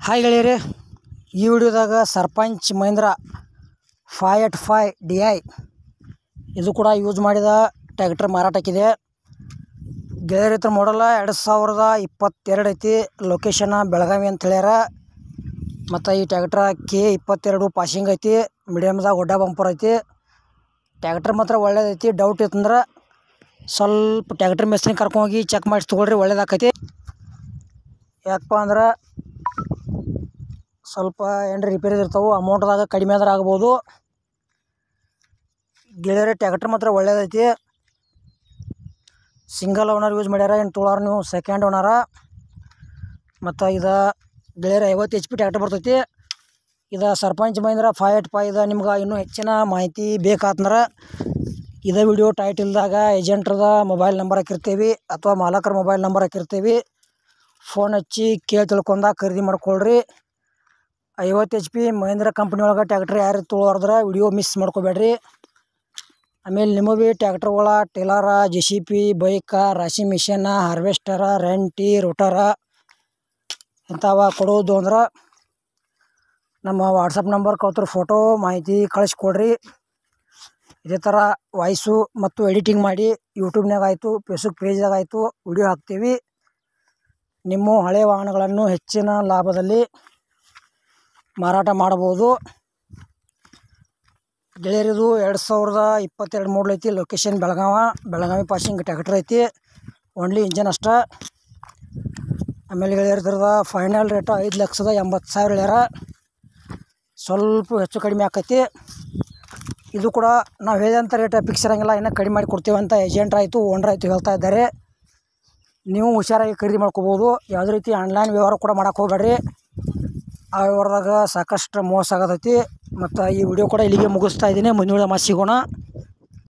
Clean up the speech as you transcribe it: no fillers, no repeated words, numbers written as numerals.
Hi ಗೆಳೆಯರೇ, ಈ ವಿಡಿಯೋದಾಗ sarpanch Mahindra 585 DI ಇದು ಕೂಡ ಯೂಸ್ ಮಾಡಿದ ಟ್ರ್ಯಾಕ್ಟರ್ ಮಾರಾಟಕ್ಕಿದೆ. ಗೆಳೆಯರ ಹತ್ರ ಮಾಡಲ್ಲ 2022 ಐತಿ. ಲೊಕೇಶನ್ ಬೆಳಗಾವಿ ಅಂತ ಹೇಳ್ಯಾರ. ಮತ್ತು ಈ ಟ್ರ್ಯಾಕ್ಟರ್ K22 ಪಾಸಿಂಗ್ ಐತಿ. ಮೀಡಿಯಮ್ದಾಗ ಒಡ್ಡ ಬಂಪರ್ ಐತಿ. ಟ್ರ್ಯಾಕ್ಟರ್ ಮಾತ್ರ ಒಳ್ಳೇದೈತಿ. ಡೌಟ್ ಇತ್ತಂದ್ರೆ ಸ್ವಲ್ಪ ಟ್ರ್ಯಾಕ್ಟರ್ ಮೆಸ್ಸಿನ ಕರ್ಕೊಂಡೋಗಿ ಚೆಕ್ ಮಾಡಿಸಿ ತೊಗೊಳ್ರಿ, ಒಳ್ಳೇದಾಕೈತಿ. ಯಾಕಪ್ಪ ಅಂದ್ರೆ ಸ್ವಲ್ಪ ಏನ್ರಿ ರಿಪೇರಿ ಇರ್ತಾವೆ, ಅಮೌಂಟ್ದಾಗ ಕಡಿಮೆ ಆದ್ರೆ ಆಗ್ಬೋದು. ಗೆಳೆಯರ ಟ್ರ್ಯಾಕ್ಟರ್ ಮಾತ್ರ ಒಳ್ಳೇದೈತಿ. ಸಿಂಗಲ್ ಓನರ್ ಯೂಸ್ ಮಾಡ್ಯಾರ. ಏನು ತೊಗೊಳಾರ ನೀವು ಸೆಕೆಂಡ್ ಓನರ. ಮತ್ತು ಇದು ಗೆಳೆಯರ 50 HP ಟ್ರ್ಯಾಕ್ಟರ್ ಬರ್ತೈತಿ. ಇದು ಸರ್ಪಂಚ್ ಮಹೀಂದ್ರ 585. ಇದು ನಿಮ್ಗೆ ಇನ್ನೂ ಹೆಚ್ಚಿನ ಮಾಹಿತಿ ಬೇಕಾತಂದ್ರೆ ಇದೇ ವಿಡಿಯೋ ಟೈಟಲ್ದಾಗ ಏಜೆಂಟ್ರದ ಮೊಬೈಲ್ ನಂಬರ್ ಹಾಕಿರ್ತೀವಿ ಅಥವಾ ಮಾಲಕರ ಮೊಬೈಲ್ ನಂಬರ್ ಹಾಕಿರ್ತೀವಿ. ಫೋನ್ ಹಚ್ಚಿ ಕೇಳಿ ತಿಳ್ಕೊಂಡಾಗ ಖರೀದಿ ಮಾಡ್ಕೊಳ್ರಿ. 50 HP ಮಹೀಂದ್ರ ಕಂಪ್ನಿ ಒಳಗೆ ಟ್ರ್ಯಾಕ್ಟರ್ ಯಾರು ತೊಗೊಳಾರ್ದ್ರೆ ವಿಡಿಯೋ ಮಿಸ್ ಮಾಡ್ಕೋಬೇಡ್ರಿ. ಆಮೇಲೆ ನಿಮಗೆ ಭೀ ಟ್ರ್ಯಾಕ್ಟರ್ಗಳ ಟೇಲರ, JCB, ಬೈಕ, ರಾಶಿ ಮಿಷಿನ, ಹಾರ್ವೆಸ್ಟರ, ರೆಂಟಿ, ರೋಟರ ಇಂಥವ ಕೊಡೋದು ಅಂದ್ರೆ ನಮ್ಮ ವಾಟ್ಸಪ್ ನಂಬರ್ ಕಳ್ತ್ರ ಫೋಟೋ ಮಾಹಿತಿ ಕಳಿಸ್ಕೊಡ್ರಿ. ಇದೇ ಥರ ವಾಯ್ಸು ಮತ್ತು ಎಡಿಟಿಂಗ್ ಮಾಡಿ ಯೂಟ್ಯೂಬ್ನಾಗ ಆಯಿತು, ಫೇಸ್ಬುಕ್ ಪೇಜ್ದಾಗ ಆಯಿತು ವಿಡಿಯೋ ಹಾಕ್ತೀವಿ. ನಿಮ್ಮ ಹಳೆಯ ವಾಹನಗಳನ್ನು ಹೆಚ್ಚಿನ ಲಾಭದಲ್ಲಿ ಮಾರಾಟ ಮಾಡಬಹುದು. ಗೆಳೆಯರಿದು 2022 ಮಾಡಲ್ ಐತಿ. ಲೊಕೇಶನ್ ಬೆಳಗಾವಿ ಪಾಸಿಂಗ್ ಟ್ರ್ಯಾಕ್ಟರ್ ಐತಿ. ಓನ್ಲಿ ಇಂಜನ್ ಅಷ್ಟ. ಆಮೇಲೆ ಗೆಳೆಯರದ್ರದ ಫೈನಲ್ ರೇಟ 5,80,000 ಹೇಳ್ಯಾರ. ಸ್ವಲ್ಪ ಹೆಚ್ಚು ಕಡಿಮೆ ಆಕೈತಿ. ಇದು ಕೂಡ ನಾವು ಹೇಳಿದಂಥ ರೇಟ್ ಫಿಕ್ಸ್ ಇರೋಂಗಿಲ್ಲ, ಇನ್ನೂ ಕಡಿಮೆ ಮಾಡಿ ಕೊಡ್ತೀವಿ ಅಂತ ಏಜೆಂಟ್ ಆಯಿತು ಓನರ್ ಆಯಿತು ಹೇಳ್ತಾ ಇದ್ದಾರೆ. ನೀವು ಹುಷಾರಾಗಿ ಖರೀದಿ ಮಾಡ್ಕೋಬೋದು. ಯಾವುದೇ ರೀತಿ ಆನ್ಲೈನ್ ವ್ಯವಹಾರ ಕೂಡ ಮಾಡೋಕೆ ಹೋಗ್ಬೇಡ್ರಿ. ಆ ವ್ಯವಹಾರದಾಗ ಸಾಕಷ್ಟು ಮೋಸ ಆಗೋದೈತಿ. ಮತ್ತು ಈ ವಿಡಿಯೋ ಕೂಡ ಇಲ್ಲಿಗೆ ಮುಗಿಸ್ತಾ ಇದ್ದೀನಿ. ಮುಂದಿನ ವಿಡಿಯೋ ಸಿಗೋಣ.